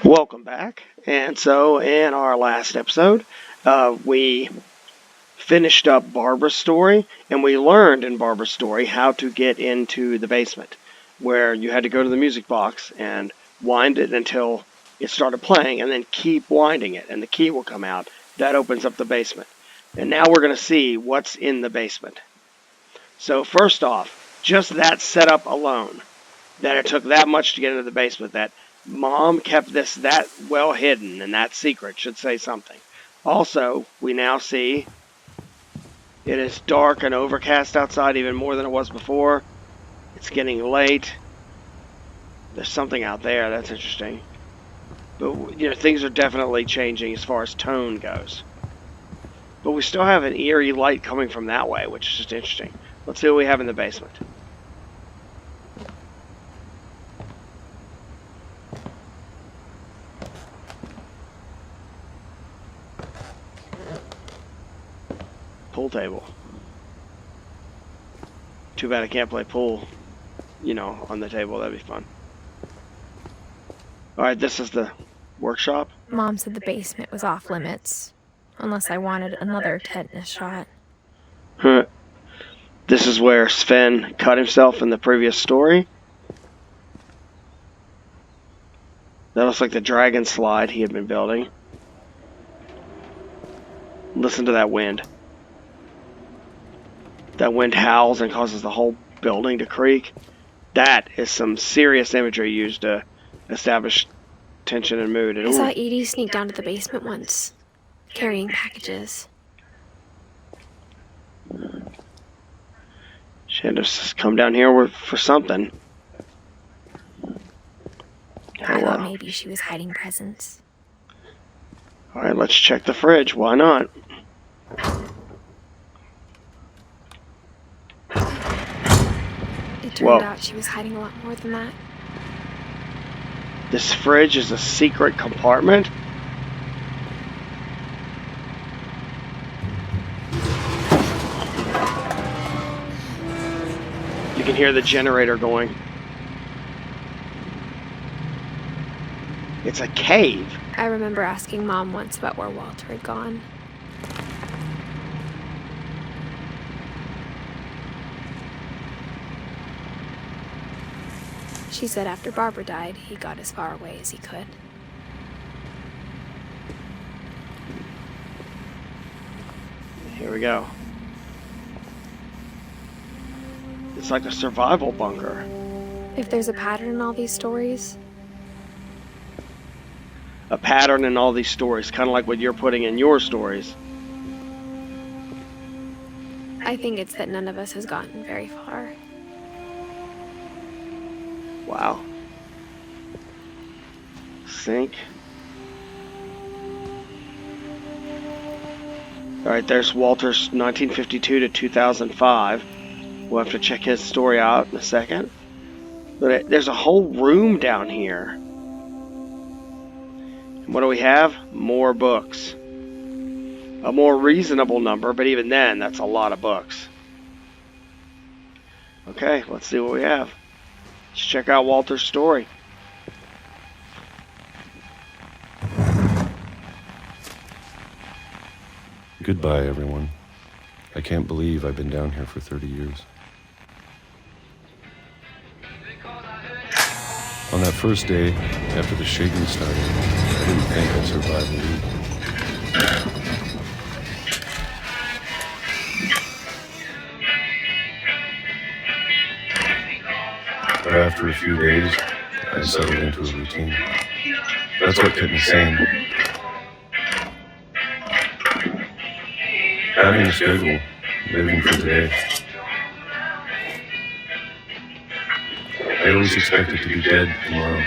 Welcome back. And so, in our last episode, we finished up Barbara's story, and we learned in Barbara's story how to get into the basement, where you had to go to the music box and wind it until it started playing, and then keep winding it, and the key will come out. That opens up the basement. And now we're going to see what's in the basement. So first off, just that setup alone, that it took that much to get into the basement, that Mom kept this that well hidden, and that secret should say something. Also, we now see it is dark and overcast outside even more than it was before. It's getting late. There's something out there that's interesting. But, things are definitely changing as far as tone goes. But we still have an eerie light coming from that way, which is just interesting. Let's see what we have in the basement. Pool table. Too bad I can't play pool, on the table. That'd be fun. Alright, this is the workshop. Mom said the basement was off limits, unless I wanted another tetanus shot. This is where Sven cut himself in the previous story. That looks like the dragon slide he had been building. Listen to that wind. That wind howls and causes the whole building to creak. That is some serious imagery used to establish tension and mood. I saw Edie sneak down to the basement once, carrying packages. She had to come down here for something. I thought maybe she was hiding presents. Alright, let's check the fridge. Why not? It turned out she was hiding a lot more than that. This fridge is a secret compartment? You can hear the generator going. It's a cave. I remember asking Mom once about where Walter had gone. She said after Barbara died, he got as far away as he could. Here we go. It's like a survival bunker. If there's a pattern in all these stories... A pattern in all these stories, kind of like what you're putting in your stories. I think it's that none of us has gotten very far. Wow. Sink. Alright, there's Walter's 1952 to 2005. We'll have to check his story out in a second. But there's a whole room down here. And what do we have? More books. A more reasonable number, but even then, that's a lot of books. Okay, let's see what we have. Let's check out Walter's story. Goodbye, everyone. I can't believe I've been down here for 30 years. On that first day, after the shaking started, I didn't think I'd survive a week. But after a few days, I settled into a routine. That's what kept me sane. Having a schedule, living for today. I always expected to be dead tomorrow.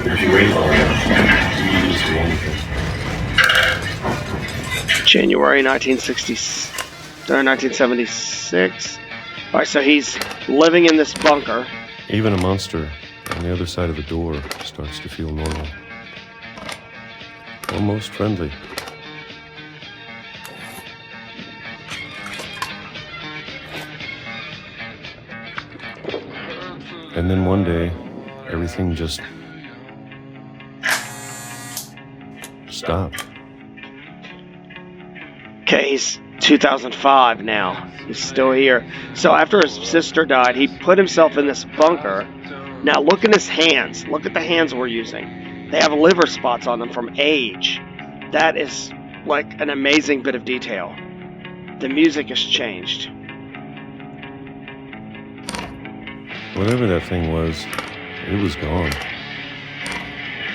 But if you wait long enough, you can just do anything. January 1976. Alright, so he's living in this bunker. Even a monster on the other side of the door starts to feel normal. Almost friendly. And then one day, everything just stopped. Okay, he's 2005 now. He's still here. So after his sister died, he put himself in this bunker. Now look at his hands. Look at the hands we're using. They have liver spots on them from age. That is like an amazing bit of detail. The music has changed. Whatever that thing was, it was gone.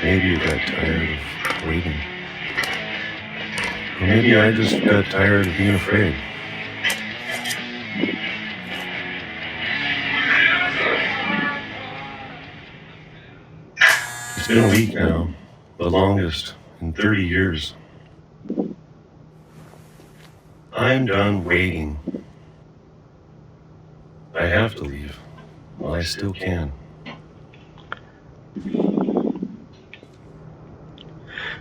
Maybe it got tired of waiting. Or maybe I just got tired of being afraid. It's been a week now, the longest in 30 years. I'm done waiting. I have to leave while I still can.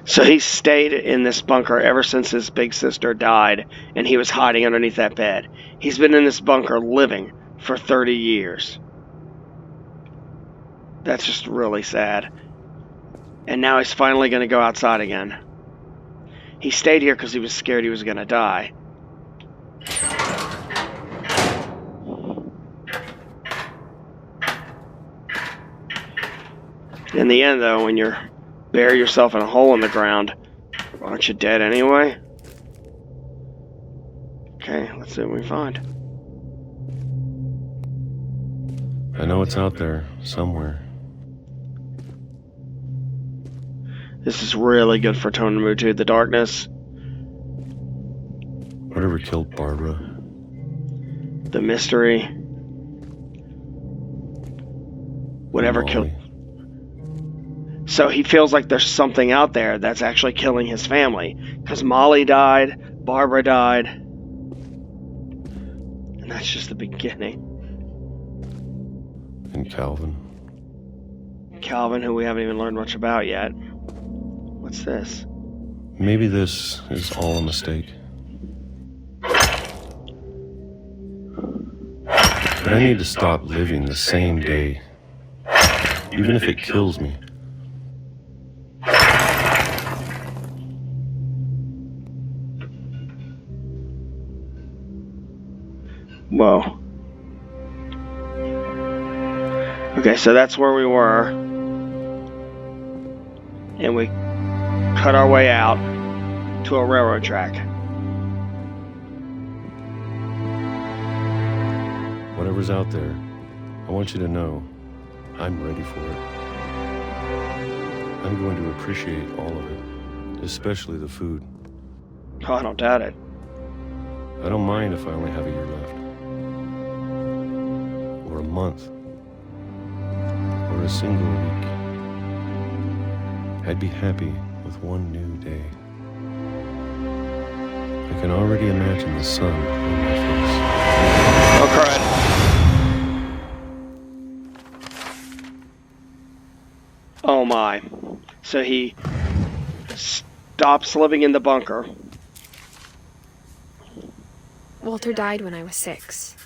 So he stayed in this bunker ever since his big sister died, and he was hiding underneath that bed. He's been in this bunker living for 30 years. That's just really sad. And now he's finally going to go outside again. He stayed here because he was scared he was going to die. In the end, though, when you bury yourself in a hole in the ground, aren't you dead anyway? Okay, let's see what we find. I know it's out there somewhere. This is really good for tone and mood too. The darkness, Whatever killed Barbara. the mystery, whatever Molly. killed. So he feels like there's something out there that's actually killing his family. Because Molly died, Barbara died. And that's just the beginning. And Calvin. Calvin, who we haven't even learned much about yet. What's this? Maybe this is all a mistake. But I need to stop living the same day, even if it kills me. Whoa. Okay, so that's where we were. And we cut our way out to a railroad track. Whatever's out there, I want you to know I'm ready for it. I'm going to appreciate all of it, especially the food. Oh, I don't doubt it. I don't mind if I only have a year left. Or a month. Or a single week. I'd be happy with one new day. I can already imagine the sun on my face. Oh, crud. Oh my. So he stops living in the bunker. Walter died when I was 6.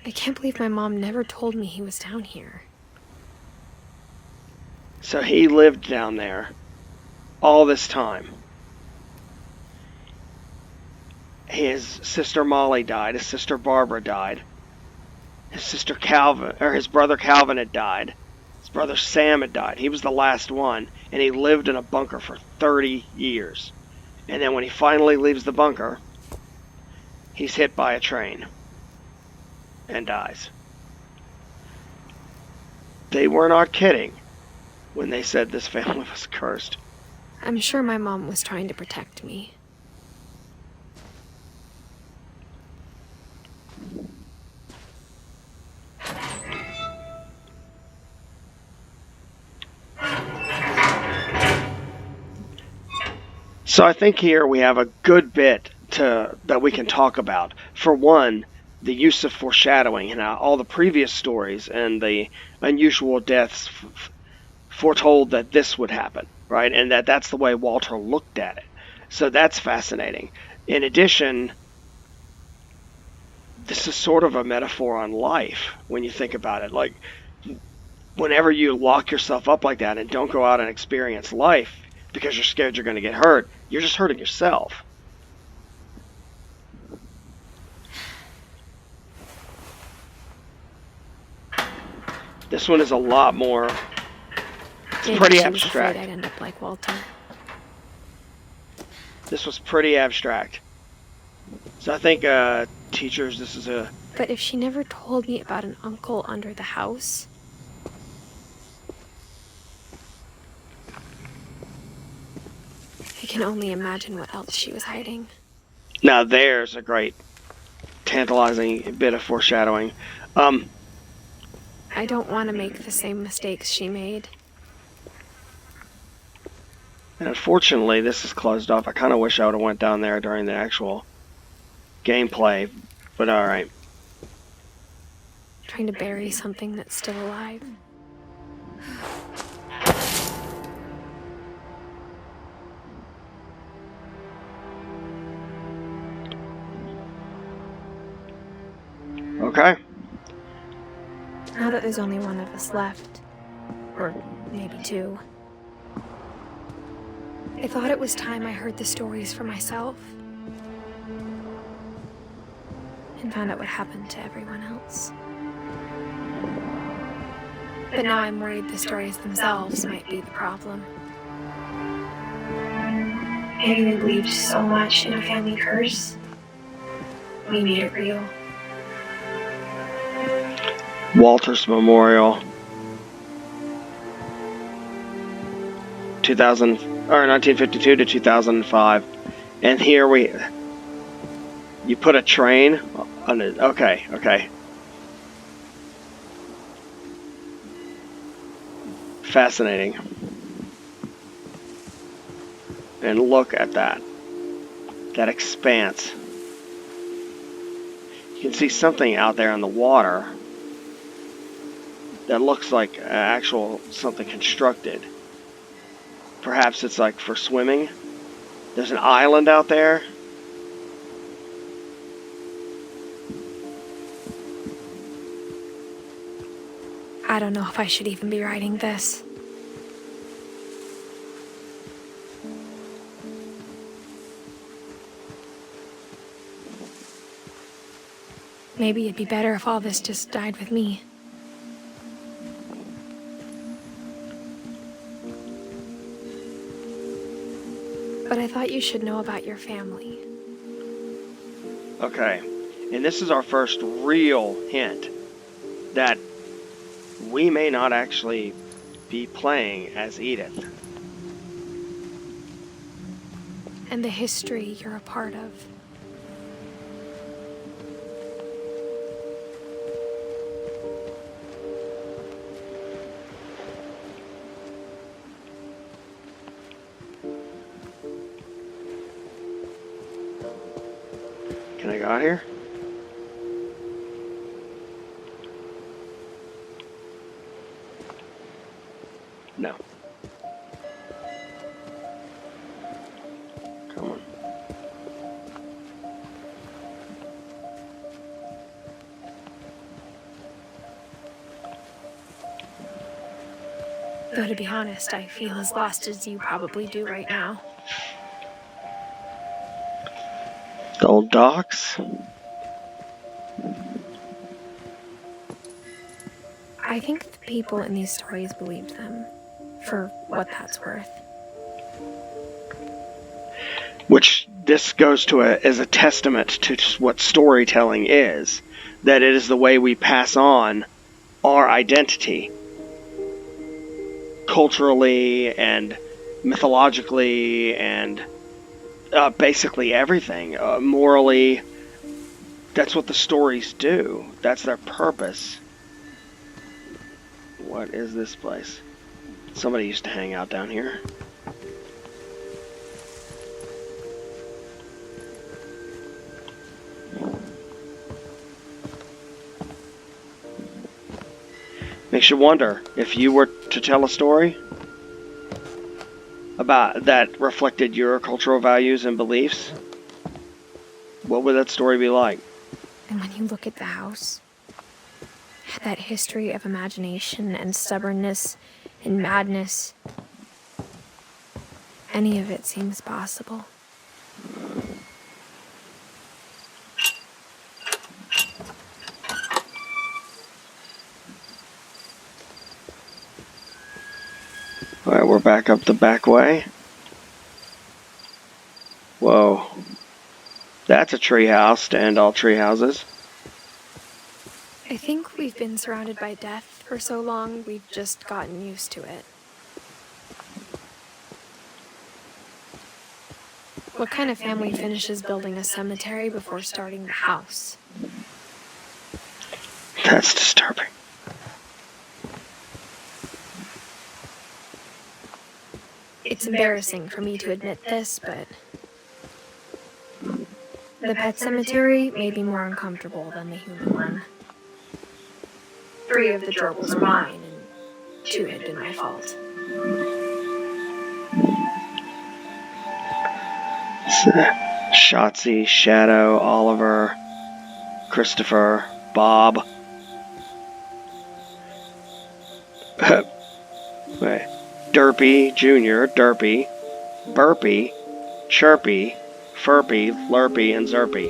I can't believe my mom never told me he was down here. So he lived down there all this time. His sister Molly died. His sister Barbara died. His sister Calvin, or his brother Calvin had died. His brother Sam had died. He was the last one, and he lived in a bunker for 30 years. And then when he finally leaves the bunker, he's hit by a train and dies. They were not kidding when they said this family was cursed. I'm sure my mom was trying to protect me. So I think here we have a good bit that we can talk about. For one, the use of foreshadowing and how all the previous stories and the unusual deaths foretold that this would happen, right? And that's the way Walter looked at it. So that's fascinating. In addition, this is sort of a metaphor on life when you think about it. Like, whenever you lock yourself up like that and don't go out and experience life because you're scared you're going to get hurt, you're just hurting yourself. This one is a lot more. It's Maybe pretty she was afraid abstract. I'd end up like Walter. This was pretty abstract. So I think teachers, this is a. But if she never told me about an uncle under the house, I can only imagine what else she was hiding. Now there's a great, tantalizing bit of foreshadowing. I don't want to make the same mistakes she made. And unfortunately, this is closed off. I kind of wish I would have went down there during the actual gameplay, but all right. Trying to bury something that's still alive. Okay. Now that there's only one of us left, or maybe two, I thought it was time I heard the stories for myself and found out what happened to everyone else. But now I'm worried the stories themselves might be the problem. Maybe we believed so much in a family curse, we made it real. Walter's Memorial. 1952 to 2005. And here you put a train on it. Okay. Fascinating. And look at that expanse. You can see something out there in the water that looks like actual something constructed. Perhaps it's like for swimming. There's an island out there. I don't know if I should even be writing this. Maybe it'd be better if all this just died with me. But I thought you should know about your family. Okay. And this is our first real hint that we may not actually be playing as Edith. And the history you're a part of. Can I go out here? No. Come on. Though to be honest, I feel as lost as you probably do right now. The old docks. I think the people in these stories believed them, for what that's worth. Which this goes to as a testament to what storytelling is. That it is the way we pass on our identity. Culturally and mythologically and basically everything. Morally, that's what the stories do. That's their purpose. What is this place? Somebody used to hang out down here. Makes you wonder, if you were to tell a story about that reflected your cultural values and beliefs, what would that story be like? And when you look at the house, that history of imagination and stubbornness and madness, any of it seems possible. Alright, we're back up the back way. Whoa. That's a tree house to end all tree houses. I think we've been surrounded by death for so long, we've just gotten used to it. What kind of family finishes building a cemetery before starting the house? That's disturbing. It's embarrassing for me to admit this, but the pet cemetery made me more uncomfortable than the human one. 3 of the gerbils were mine, and 2 had been my fault. Shotzi, Shadow, Oliver, Christopher, Bob. Wait. Derpy Jr., Derpy, Burpy, Chirpy, Furpy, Lurpy, and Zerpy.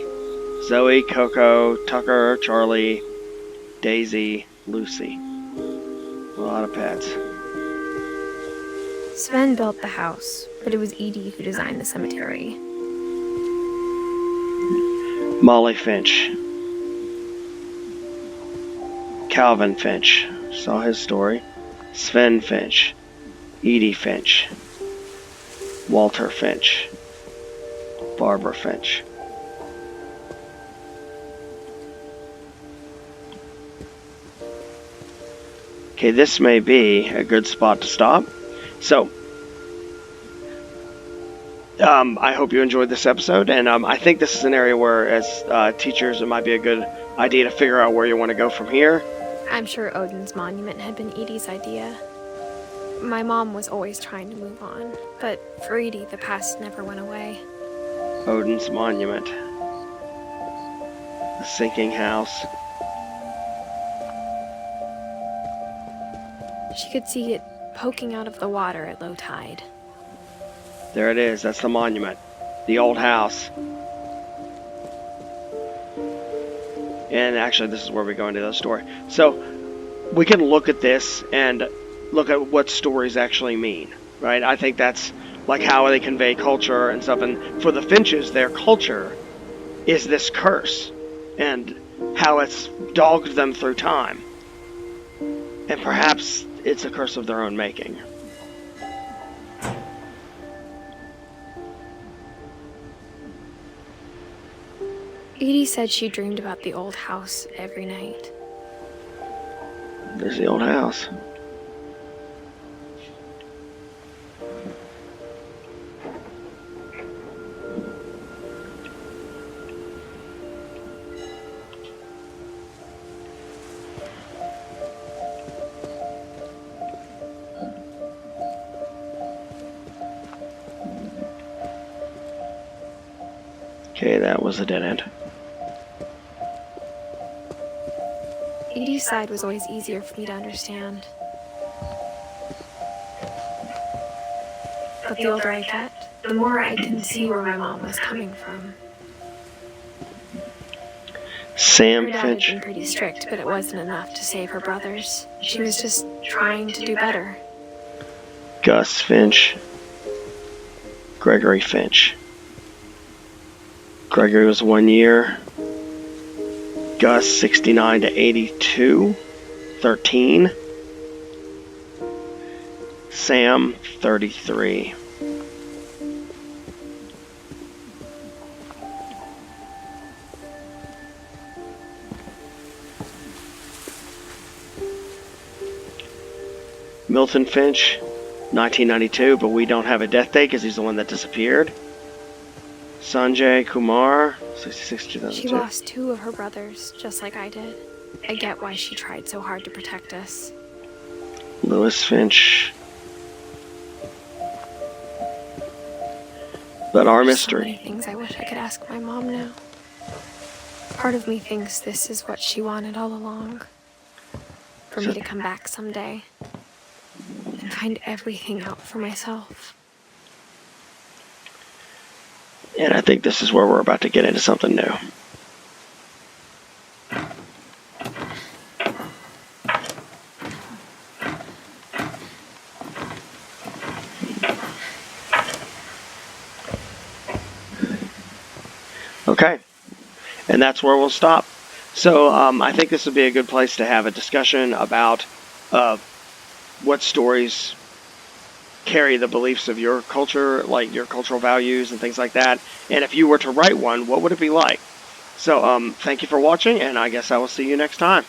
Zoe, Coco, Tucker, Charlie, Daisy, Lucy. A lot of pets. Sven built the house, but it was Edie who designed the cemetery. Molly Finch. Calvin Finch. Saw his story. Sven Finch. Edie Finch. Walter Finch. Barbara Finch. Okay, this may be a good spot to stop. So, I hope you enjoyed this episode, and I think this is an area where, as teachers, it might be a good idea to figure out where you want to go from here. I'm sure Odin's monument had been Edie's idea. My mom was always trying to move on, but for Edie, the past never went away. Odin's monument. The sinking house. She could see it poking out of the water at low tide. There it is. That's the monument. The old house. And actually, this is where we go into the story. So, we can look at this and look at what stories actually mean, right? I think that's like how they convey culture and stuff. And for the Finches, their culture is this curse and how it's dogged them through time. And perhaps it's a curse of their own making. Edie said she dreamed about the old house every night. There's the old house. Okay, that was a dead end. Edie's side was always easier for me to understand. But the older I get, the more I can see where my mom was coming from. Sam Her dad Finch. had been pretty strict, but it wasn't enough to save her brothers. She was just trying to do better. Gus Finch. Gregory Finch. Gregory was 1 year. Gus 69 to 82. 13. Sam 33. Milton Finch 1992, but we don't have a death date because he's the one that disappeared. Sanjay Kumar, 66 2002. She lost 2 of her brothers, just like I did. I get why she tried so hard to protect us. Lewis Finch. But our There's so mystery. many things I wish I could ask my mom now. Part of me thinks this is what she wanted all along. For me So- to come back someday and find everything out for myself. And I think this is where we're about to get into something new. Okay, and that's where we'll stop. So I think this would be a good place to have a discussion about what stories carry the beliefs of your culture, like your cultural values and things like that. And if you were to write one, what would it be like? So thank you for watching, and I guess I will see you next time.